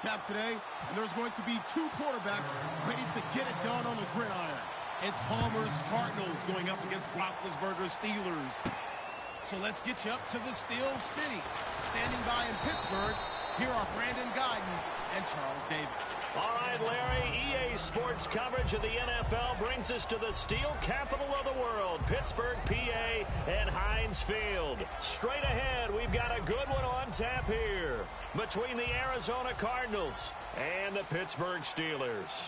tap today, and there's going to be two quarterbacks ready to get it done on the gridiron. It's Palmer's Cardinals going up against Roethlisberger's Steelers. So let's get you up to the Steel City. Standing by in Pittsburgh, here are Brandon Guyton and Charles Davis. All right, Larry, EA Sports coverage of the NFL brings us to the steel capital of the world, Pittsburgh, PA, and Heinz Field. Straight ahead, we've got a good one on tap here between the Arizona Cardinals and the Pittsburgh Steelers.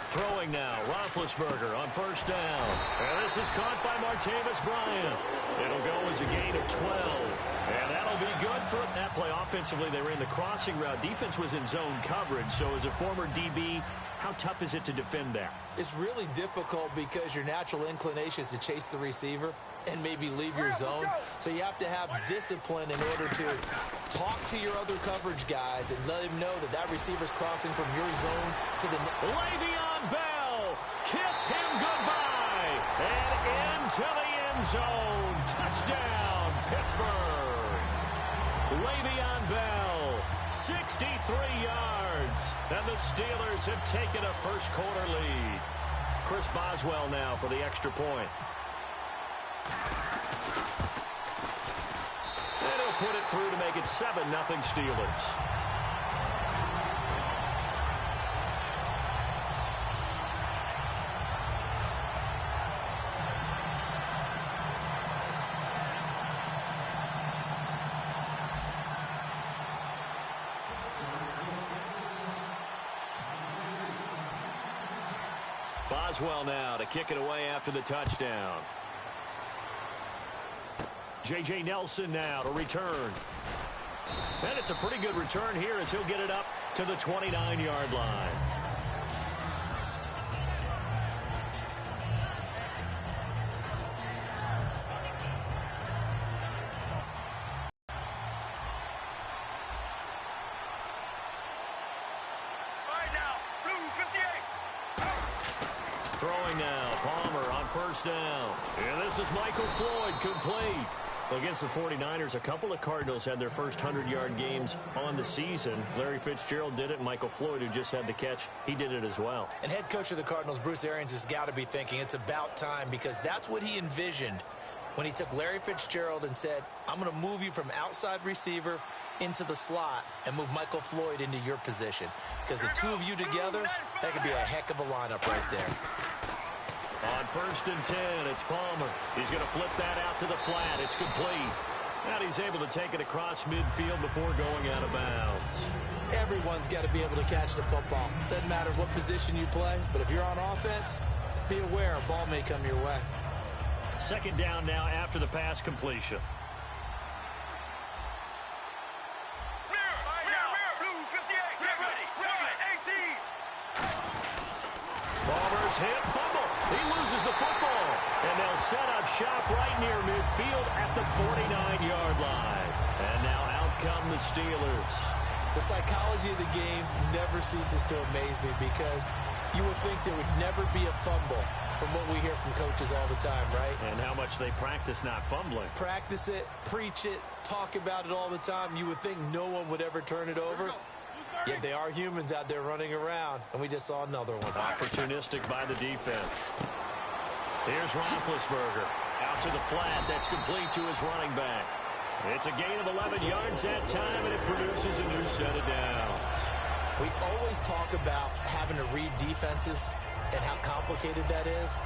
Throwing now, Roethlisberger on first down. And this is caught by Martavis Bryant. It'll go as a gain of 12. And that'll be good for that play. Offensively, they ran the crossing route. Defense was in zone coverage. So as a former DB, how tough is it to defend that? It's really difficult because your natural inclination is to chase the receiver and maybe leave your zone. So you have to have discipline in order to talk to your other coverage guys and let him know that that receiver's crossing from your zone to the... Le'Veon Bell, kiss him goodbye, and into the end zone. Touchdown, Pittsburgh. Le'Veon Bell, 63 yards, and the Steelers have taken a first quarter lead. Chris Boswell now for the extra point. And he'll put it through to make it 7-0 Steelers. Boswell now to kick it away after the touchdown. J.J. Nelson now to return. And it's a pretty good return here as he'll get it up to the 29-yard line. Throwing now, Palmer on first down. And this is Michael Floyd, complete. Against the 49ers, a couple of Cardinals had their first 100-yard games on the season. Larry Fitzgerald did it. Michael Floyd, who just had the catch, he did it as well. And head coach of the Cardinals, Bruce Arians, has got to be thinking it's about time, because that's what he envisioned when he took Larry Fitzgerald and said, I'm going to move you from outside receiver into the slot and move Michael Floyd into your position. Because the two of you together, that could be a heck of a lineup right there. On 1st and 10, it's Palmer. He's going to flip that out to the flat. It's complete. And he's able to take it across midfield before going out of bounds. Everyone's got to be able to catch the football. Doesn't matter what position you play, but if you're on offense, be aware a ball may come your way. Second down now after the pass completion. Palmer's hit, fumble. He loses the football. And they'll set up shop right near midfield at the 49-yard line. And now out come the Steelers. The psychology of the game never ceases to amaze me, because you would think there would never be a fumble from what we hear from coaches all the time, right? And how much they practice not fumbling. Practice it, preach it, talk about it all the time. You would think no one would ever turn it over. Yet they are humans out there running around, and we just saw another one. Opportunistic by the defense. Here's Roethlisberger. Out to the flat. That's complete to his running back. It's a gain of 11 yards that time, and it produces a new set of downs. We always talk about having to read defenses and how complicated that is.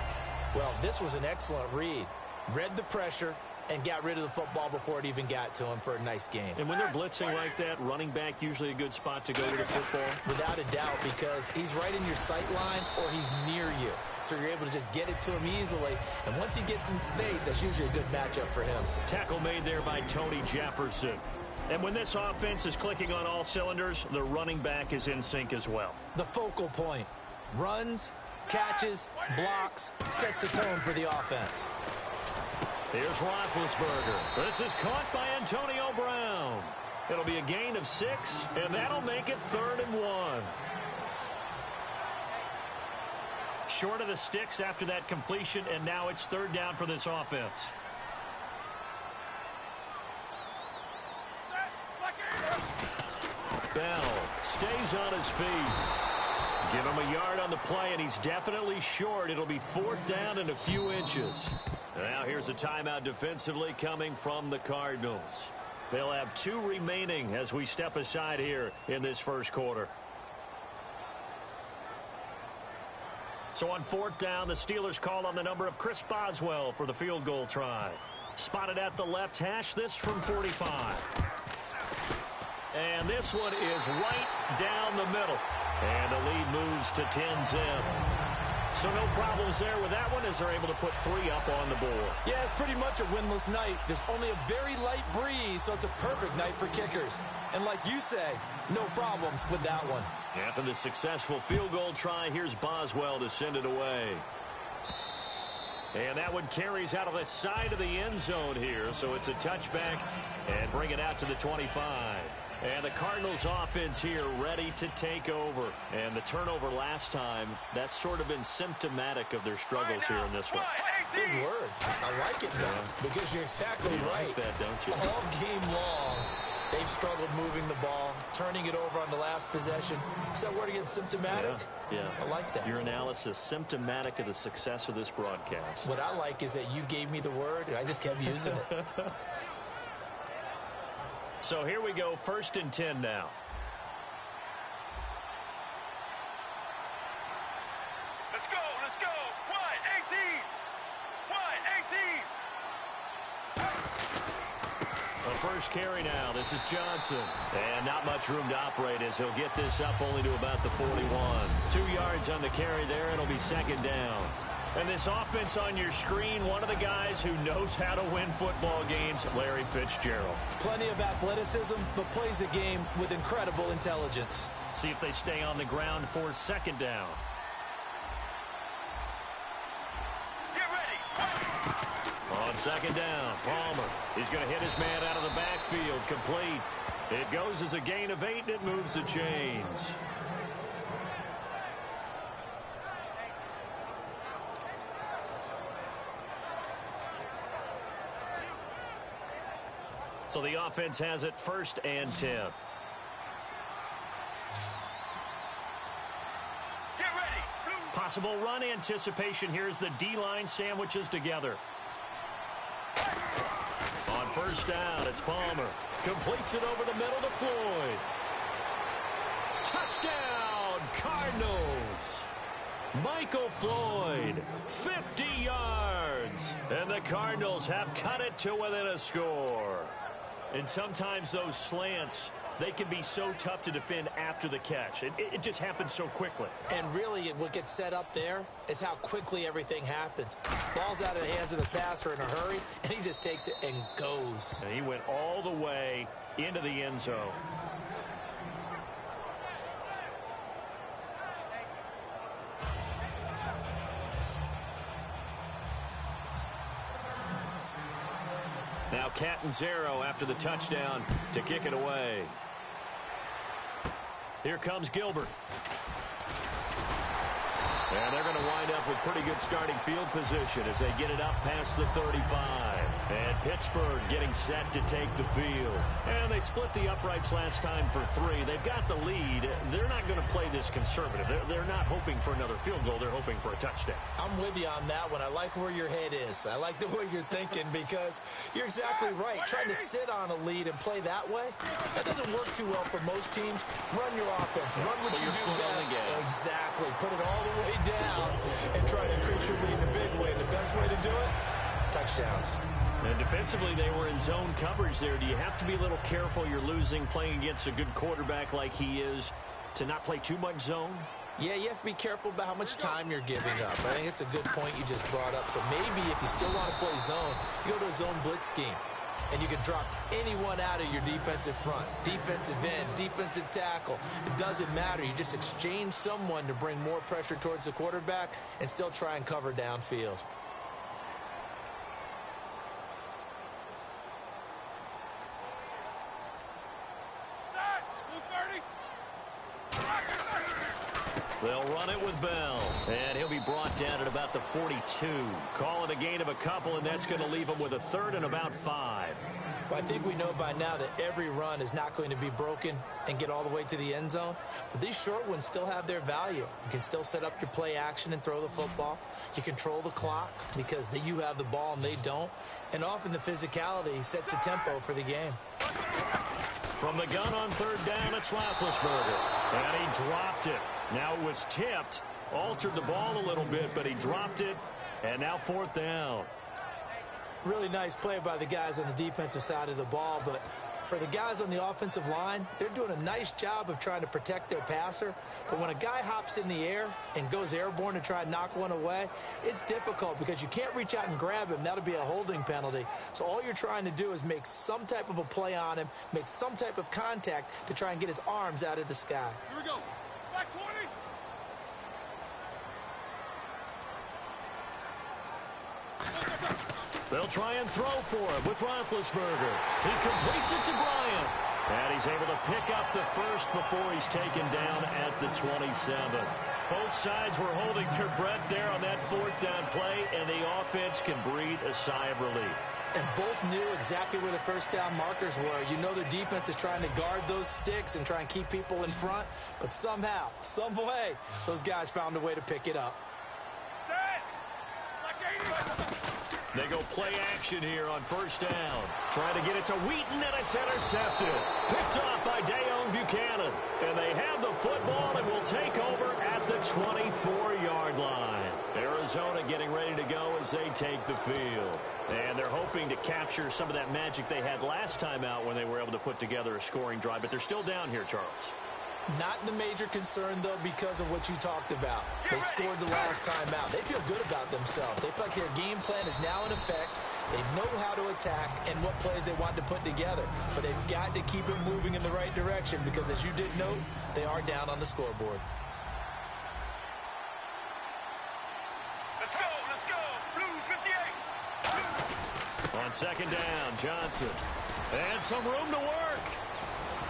Well, this was an excellent read. Read the pressure and got rid of the football before it even got to him for a nice game. And when they're blitzing like that, running back usually a good spot to go to the football? Without a doubt, because he's right in your sight line or he's near you. So you're able to just get it to him easily. And once he gets in space, that's usually a good matchup for him. Tackle made there by Tony Jefferson. And when this offense is clicking on all cylinders, the running back is in sync as well. The focal point. Runs, catches, blocks, sets the tone for the offense. Here's Roethlisberger. This is caught by Antonio Brown. It'll be a gain of 6, and that'll make it 3rd and 1. Short of the sticks after that completion, and now it's 3rd down for this offense. Bell stays on his feet. Give him a yard on the play, and he's definitely short. It'll be 4th down and a few inches. Now here's a timeout defensively coming from the Cardinals. They'll have 2 remaining as we step aside here in this first quarter. So on 4th down, the Steelers call on the number of Chris Boswell for the field goal try. Spotted at the left hash, this from 45. And this one is right down the middle. And the lead moves to 10-zip. So no problems there with that one as they're able to put 3 up on the board. Yeah, it's pretty much a winless night. There's only a very light breeze, so it's a perfect night for kickers. And like you say, no problems with that one. After the successful field goal try, here's Boswell to send it away. And that one carries out of the side of the end zone here, so it's a touchback and bring it out to the 25. And the Cardinals offense here ready to take over. And the turnover last time, that's sort of been symptomatic of their struggles here in this one. Good word. I like it now because you're exactly right. Like that, don't you? All game long, they've struggled moving the ball, turning it over on the last possession. Is that word again, symptomatic? Yeah. I like that. Your analysis, symptomatic of the success of this broadcast. What I like is that you gave me the word, and I just kept using it. So here we go, 1st and 10 now. Let's go, let's go. 1-18. The first carry now, this is Johnson. And not much room to operate as he'll get this up only to about the 41. 2 yards on the carry there, and it'll be 2nd down. And this offense on your screen, one of the guys who knows how to win football games, Larry Fitzgerald. Plenty of athleticism, but plays the game with incredible intelligence. See if they stay on the ground for 2nd down. Get ready. On 2nd down, Palmer. He's going to hit his man out of the backfield, complete. It goes as a gain of 8, and it moves the chains. So the offense has it 1st and 10. Get ready. Possible run anticipation. Here's the D-line sandwiches together. On 1st down, it's Palmer. Completes it over the middle to Floyd. Touchdown, Cardinals. Michael Floyd, 50 yards. And the Cardinals have cut it to within a score. And sometimes those slants, they can be so tough to defend after the catch. It just happens so quickly. And really, what gets set up there is how quickly everything happens. Ball's out of the hands of the passer in a hurry, and he just takes it and goes. And he went all the way into the end zone. Now Catanzaro after the touchdown to kick it away. Here comes Gilbert. And they're going to wind up with pretty good starting field position as they get it up past the 35. And Pittsburgh getting set to take the field. And they split the uprights last time for 3. They've got the lead. They're not going to play this conservative. They're not hoping for another field goal. They're hoping for a touchdown. I'm with you on that one. I like where your head is. I like the way you're thinking because you're exactly right. Trying to sit on a lead and play that way, that doesn't work too well for most teams. Run your offense. Run what you do best. Exactly. Put it all the way down and try to increase your lead in a big way. And the best way to do it, touchdowns. And defensively, they were in zone coverage there. Do you have to be a little careful? You're losing playing against a good quarterback like he is to not play too much zone? Yeah, you have to be careful about how much time you're giving up. I think it's a good point you just brought up. So maybe if you still want to play zone, you go to a zone blitz scheme. And you can drop anyone out of your defensive front. Defensive end, defensive tackle. It doesn't matter. You just exchange someone to bring more pressure towards the quarterback and still try and cover downfield. They'll run it with Bell. And he'll be brought down at about the 42. Call it a gain of a couple, and that's going to leave him with a 3rd and about 5. Well, I think we know by now that every run is not going to be broken and get all the way to the end zone. But these short ones still have their value. You can still set up your play action and throw the football. You control the clock because you have the ball and they don't. And often the physicality sets the tempo for the game. From the gun on third down, it's Roethlisberger. And he dropped it. Now it was tipped. Altered the ball a little bit, but he dropped it. And now fourth down. Really nice play by the guys on the defensive side of the ball, but for the guys on the offensive line, they're doing a nice job of trying to protect their passer. But when a guy hops in the air and goes airborne to try and knock one away, it's difficult because you can't reach out and grab him. That'll be a holding penalty. So all you're trying to do is make some type of a play on him, make some type of contact to try and get his arms out of the sky. Here we go. Back 20. They'll try and throw for him with Roethlisberger. He completes it to Bryant. And he's able to pick up the first before he's taken down at the 27. Both sides were holding their breath there on that fourth down play, and the offense can breathe a sigh of relief. And both knew exactly where the first down markers were. You know their defense is trying to guard those sticks and try and keep people in front, but somehow, some way, those guys found a way to pick it up. Set. Like 80. They go play action here on first down. Trying to get it to Wheaton, and it's intercepted. Picked off by Dayon Buchanan. And they have the football and will take over at the 24-yard line. Arizona getting ready to go as they take the field. And they're hoping to capture some of that magic they had last time out when they were able to put together a scoring drive. But they're still down here, Charles. Not the major concern, though, because of what you talked about. They scored the last time out. They feel good about themselves. They feel like their game plan is now in effect. They know how to attack and what plays they want to put together. But they've got to keep it moving in the right direction because, as you did note, they are down on the scoreboard. Let's go. Let's go. Blue 58. On second down, Johnson. And some room to work.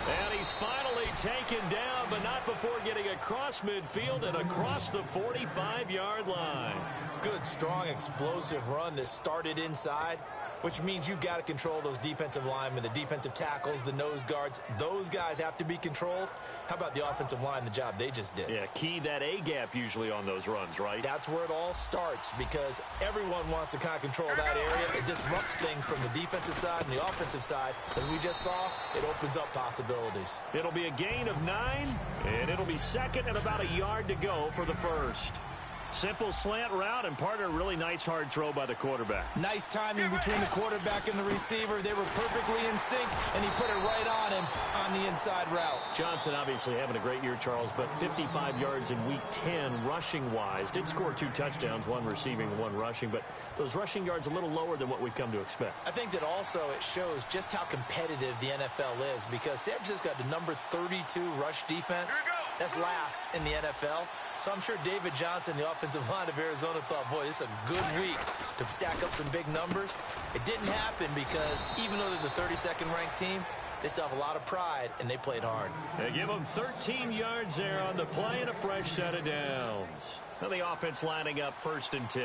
And he's finally taken down, but not before getting across midfield and across the 45-yard line. Good, strong, explosive run that started inside, which means you've got to control those defensive linemen, the defensive tackles, the nose guards. Those guys have to be controlled. How about the offensive line, the job they just did? Yeah, key that A-gap usually on those runs, right? That's where it all starts because everyone wants to kind of control that area. It disrupts things from the defensive side and the offensive side. As we just saw, it opens up possibilities. It'll be a gain of 9, and it'll be second and about a yard to go for the first. Simple slant route, and part of a really nice hard throw by the quarterback. Nice timing between the quarterback and the receiver. They were perfectly in sync, and he put it right on him on the inside route. Johnson obviously having a great year, Charles, but 55 yards in Week 10 rushing-wise. Did score 2 touchdowns, 1 receiving and 1 rushing, but those rushing yards a little lower than what we've come to expect. I think that also it shows just how competitive the NFL is because San Francisco got the number 32 rush defense. That's last in the NFL. So I'm sure David Johnson, the offensive line of Arizona, thought, boy, this is a good week to stack up some big numbers. It didn't happen because even though they're the 32nd ranked team, they still have a lot of pride, and they played hard. They give them 13 yards there on the play and a fresh set of downs. Now the offense lining up first and 10.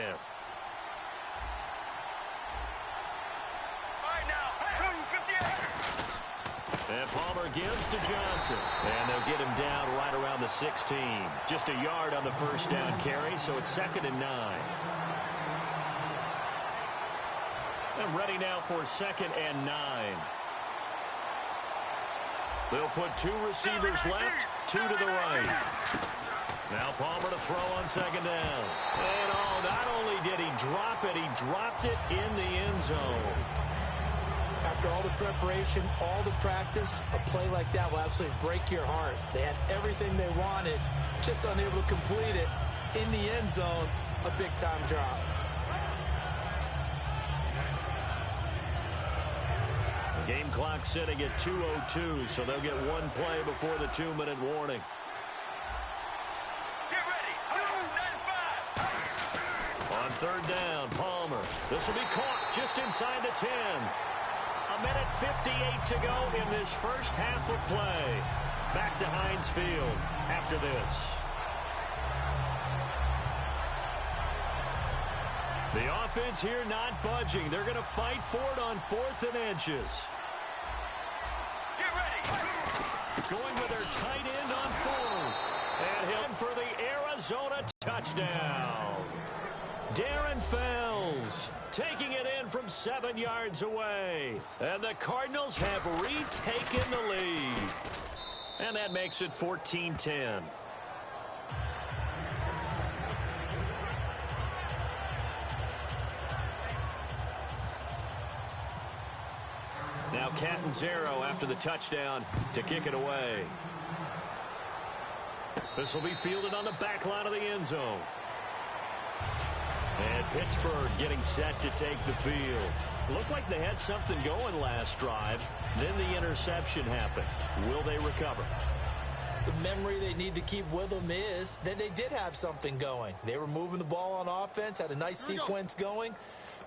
And Palmer gives to Johnson. And they'll get him down right around the 16. Just a yard on the first down carry, so it's second and 9. And ready now for second and 9. They'll put 2 receivers left, 2 to the right. Now Palmer to throw on second down. And not only did he drop it, he dropped it in the end zone. After all the preparation, all the practice, a play like that will absolutely break your heart. They had everything they wanted, just unable to complete it. In the end zone, a big-time drop. Game clock sitting at 2:02, so they'll get 1 play before the 2-minute warning. Get ready. 95. On third down, Palmer. This will be caught just inside the 10. A minute 58 to go in this first half of play. Back to Heinz Field after this. The offense here not budging. They're going to fight for it on 4th and inches. Arizona touchdown. Darren Fells taking it in from 7 yards away. And the Cardinals have retaken the lead. And that makes it 14-10. Now Catanzaro after the touchdown to kick it away. This will be fielded on the back line of the end zone. And Pittsburgh getting set to take the field. Looked like they had something going last drive. Then the interception happened. Will they recover? The memory they need to keep with them is that they did have something going. They were moving the ball on offense, had a nice sequence going.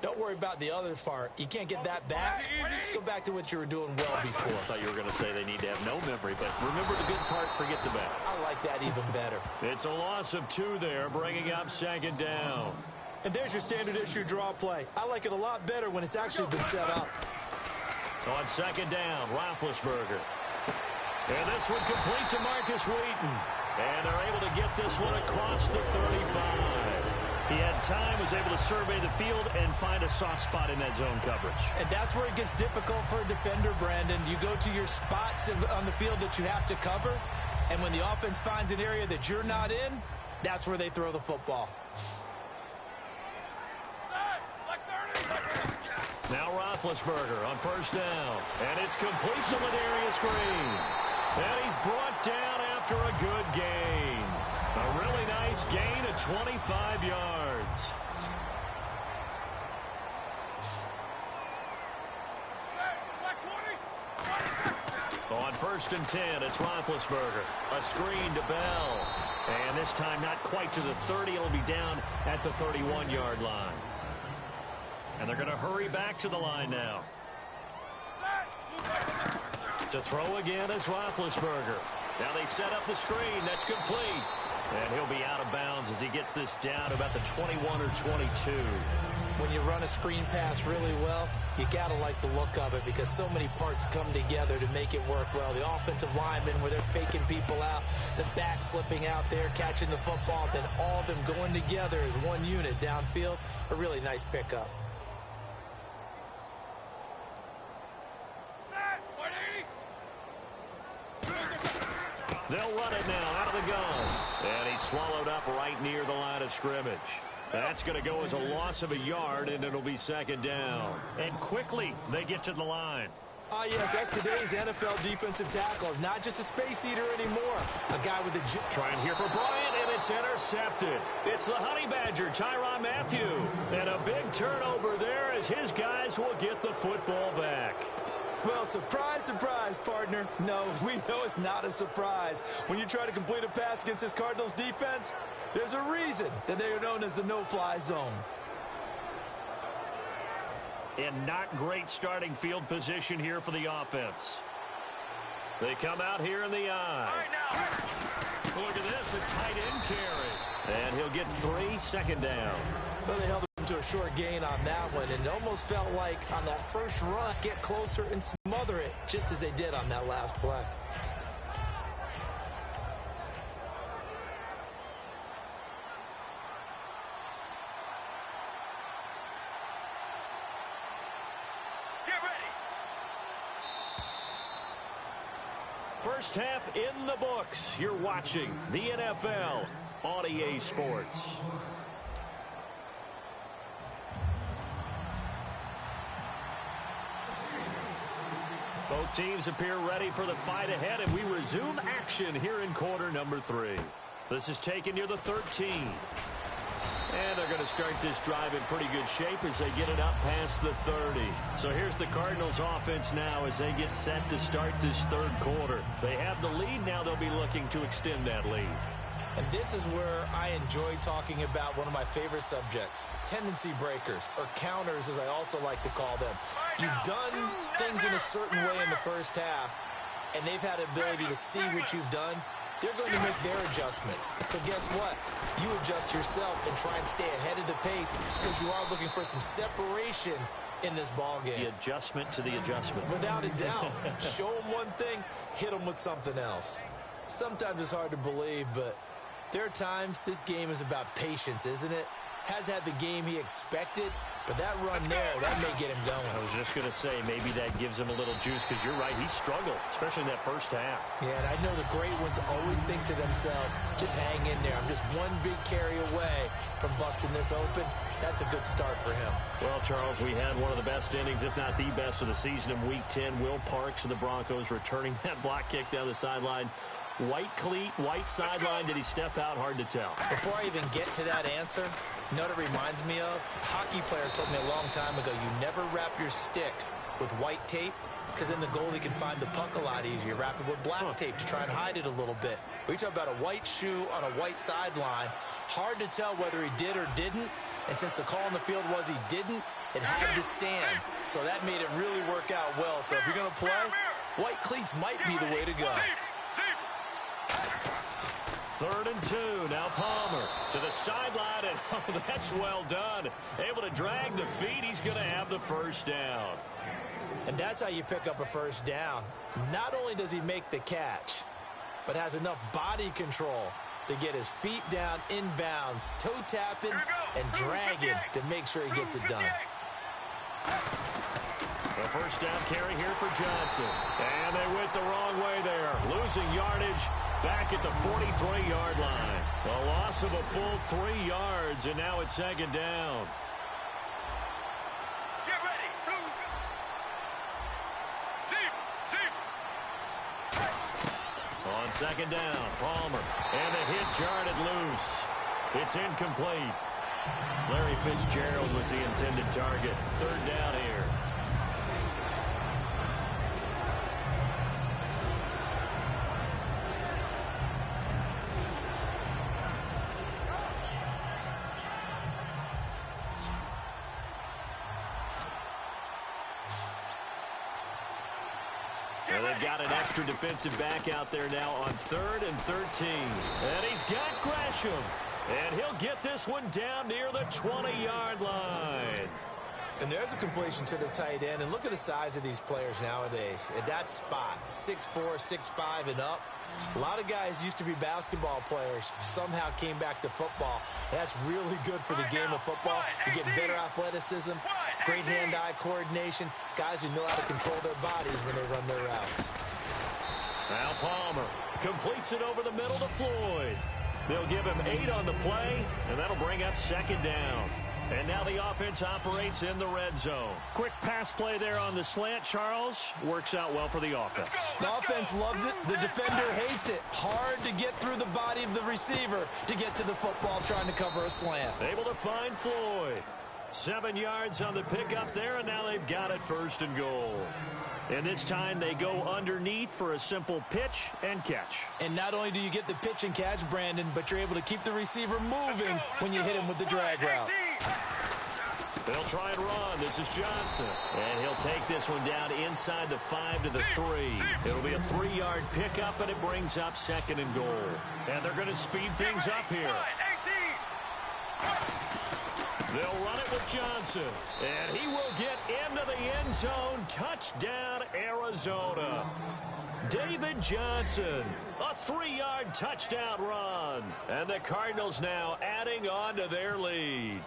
Don't worry about the other part. You can't get that back. Let's go back to what you were doing well before. I thought you were going to say they need to have no memory, but remember the good part, forget the bad. I like that even better. It's a loss of 2 there, bringing up 2nd down. And there's your standard issue draw play. I like it a lot better when it's actually been set up. On 2nd down, Roethlisberger. And this one complete to Marcus Wheaton. And they're able to get this one across the 35. He had time, was able to survey the field and find a soft spot in that zone coverage. And that's where it gets difficult for a defender, Brandon. You go to your spots on the field that you have to cover, and when the offense finds an area that you're not in, that's where they throw the football. Now Roethlisberger on 1st down. And it's complete to Ladarius Green. And he's brought down after a good gain. A really nice gain of 25 yards. On 1st and 10, it's Roethlisberger. A screen to Bell. And this time not quite to the 30. It'll be down at the 31-yard line. And they're going to hurry back to the line now. To throw again is Roethlisberger. Now they set up the screen. That's complete. And he'll be out of bounds as he gets this down to about the 21 or 22. When you run a screen pass really well, you got to like the look of it because so many parts come together to make it work well. The offensive linemen where they're faking people out, the back slipping out there, catching the football, then all of them going together as one unit downfield. A really nice pickup. They'll run it now out of the gun. And he's swallowed up right near the line of scrimmage. That's going to go as a loss of a yard, and it'll be 2nd down. And quickly, they get to the line. Ah, yes, that's today's NFL defensive tackle. Not just a space eater anymore. A guy with a... Trying here for Bryant, and it's intercepted. It's the Honey Badger, Tyrann Mathieu. And a big turnover there as his guys will get the football back. Well, surprise, surprise, partner. No, we know it's not a surprise. When you try to complete a pass against this Cardinals defense, there's a reason that they are known as the no-fly zone. And not great starting field position here for the offense. They come out here in the eye. Look at this, a tight end carry. And he'll get 3, 2nd down. Well, they held him to a short gain on that one, and it almost felt like on that first run, get closer and smother it, just as they did on that last play. Get ready. First half in the books. You're watching the NFL on EA Sports. Both teams appear ready for the fight ahead, and we resume action here in quarter number 3. This is taken near the 13. And they're going to start this drive in pretty good shape as they get it up past the 30. So here's the Cardinals offense now as they get set to start this 3rd quarter. They have the lead. Now they'll be looking to extend that lead. And this is where I enjoy talking about one of my favorite subjects, tendency breakers, or counters as I also like to call them. You've done things in a certain way in the first half, and they've had the ability to see what you've done. They're going to make their adjustments. So guess what? You adjust yourself and try and stay ahead of the pace because you are looking for some separation in this ball game. The adjustment to the adjustment. Without a doubt. Show them one thing, hit them with something else. Sometimes it's hard to believe, but There are times this game is about patience, isn't it? Has had the game he expected, but that run there, that may get him going. I was just going to say, maybe that gives him a little juice, because you're right, he struggled, especially in that first half. Yeah, and I know the great ones always think to themselves, just hang in there. I'm just one big carry away from busting this open. That's a good start for him. Well, Charles, we had one of the best innings, if not the best of the season in Week 10. Will Parks of the Broncos returning that block kick down the sideline. White cleat, white sideline. Did he step out? Hard to tell. Before I even get to that answer, you know what it reminds me of? A hockey player told me a long time ago, you never wrap your stick with white tape, because then the goalie can find the puck a lot easier. Wrap it with black tape to try and hide it a little bit. We talk about a white shoe on a white sideline. Hard to tell whether he did or didn't. And since the call on the field was he didn't, it had to stand. So that made it really work out well. So if you're going to play, white cleats might be the way to go. 3rd and 2. Now Palmer to the sideline, and oh, that's well done. Able to drag the feet. He's going to have the first down. And that's how you pick up a first down. Not only does he make the catch, but has enough body control to get his feet down inbounds, toe tapping and dragging to make sure he gets it done. The first down carry here for Johnson. And they went the wrong way there. Losing yardage back at the 43-yard line. A loss of a full 3 yards, and now it's 2nd down. Get ready. On 2nd down, Palmer. And the hit jarred loose. It's incomplete. Larry Fitzgerald was the intended target. 3rd down here. Well, they've got an extra defensive back out there now on 3rd and 13. And he's got Gresham. And he'll get this one down near the 20-yard line. And there's a completion to the tight end. And look at the size of these players nowadays. At that spot, 6'4", 6'5", and up. A lot of guys used to be basketball players, somehow came back to football. That's really good for the game of football. You get better athleticism, great hand-eye coordination, guys who know how to control their bodies when they run their routes. Now Palmer completes it over the middle to Floyd. They'll give him 8 on the play, and that'll bring up 2nd down. And now the offense operates in the red zone. Quick pass play there on the slant, Charles. Works out well for the offense. The offense loves it. The defender hates it. Hard to get through the body of the receiver to get to the football trying to cover a slant. Able to find Floyd. 7 yards on the pickup there, and now they've got it 1st and goal. And this time they go underneath for a simple pitch and catch. And not only do you get the pitch and catch, Brandon, but you're able to keep the receiver moving when you hit him with the drag route. They'll try and run. This is Johnson. And he'll take this one down inside the 5 to the 3. It'll be a 3-yard pickup, and it brings up 2nd and goal. And they're going to speed things up here. They'll run it with Johnson. And he will get into the end zone. Touchdown, Arizona. David Johnson, a 3-yard touchdown run. And the Cardinals now adding on to their lead.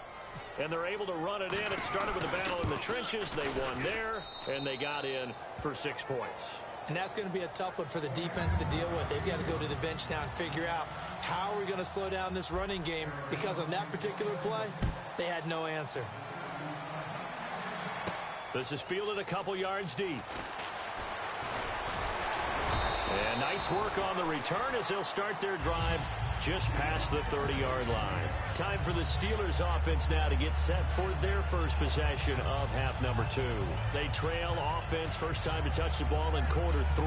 And they're able to run it in. It started with a battle in the trenches. They won there, and they got in for 6 points. And that's going to be a tough one for the defense to deal with. They've got to go to the bench now and figure out how are we going to slow down this running game, because on that particular play, they had no answer. This is fielded a couple yards deep. And nice work on the return as they'll start their drive just past the 30-yard line. Time for the Steelers offense now to get set for their first possession of half number 2. They trail offense, first time to touch the ball in quarter 3,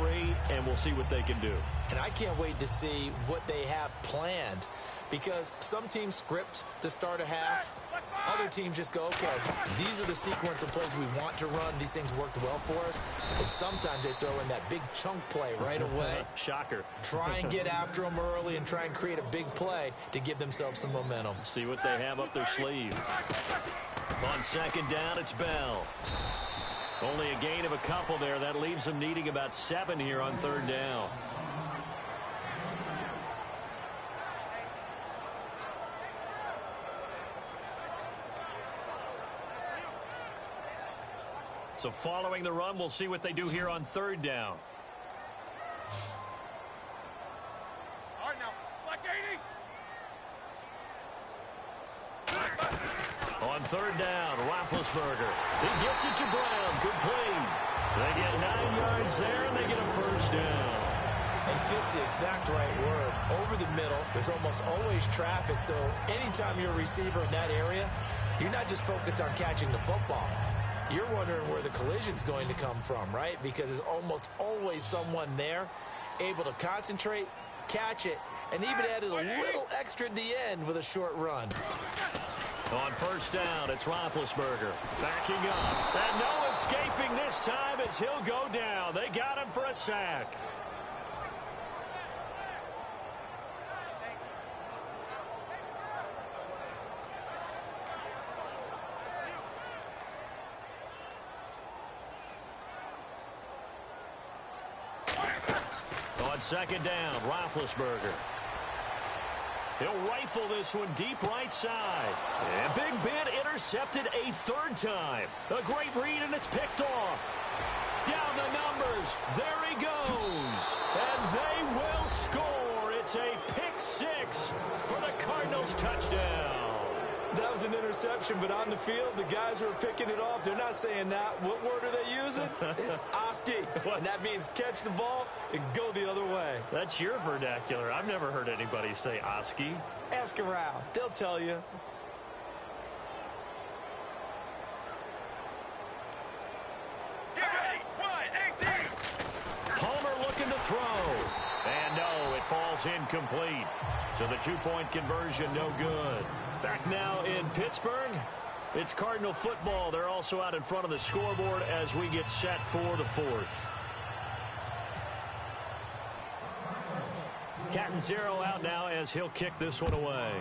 and we'll see what they can do. And I can't wait to see what they have planned, because some teams script to start a half. Other teams just go, okay, these are the sequence of plays we want to run. These things worked well for us. And sometimes they throw in that big chunk play right away. Shocker. Try and get after them early and try and create a big play to give themselves some momentum. See what they have up their sleeve. On 2nd down, it's Bell. Only a gain of a couple there. That leaves them needing about 7 here on 3rd down. So following the run, we'll see what they do here on third down. All right, now, like 80. On third down, Roethlisberger. He gets it to Brown. Complete. They get 9 yards there, and they get a first down. And fits the exact right word. Over the middle, there's almost always traffic, so anytime you're a receiver in that area, you're not just focused on catching the football. You're wondering where the collision's going to come from, right? Because there's almost always someone there able to concentrate, catch it, and even added a little extra at the end with a short run. On first down, it's Roethlisberger backing up. And no escaping this time as he'll go down. They got him for a sack. On second down, Roethlisberger. He'll rifle this one deep right side. And Big Ben intercepted a third time. A great read, and it's picked off. Down the numbers. There he goes. And they will score. It's a pick six for the Cardinals touchdown. That was an interception, but on the field, the guys who are picking it off, they're not saying that. What word are they using? It's Oski. And that means catch the ball and go the other way. That's your vernacular. I've never heard anybody say Oski. Ask around. They'll tell you. Get ready. 1-18. Palmer looking to throw. And no, it falls incomplete. So the two-point conversion, no good. Back now in Pittsburgh, it's Cardinal football. They're also out in front of the scoreboard as we get set for the fourth. Cat and zero out now as he'll kick this one away.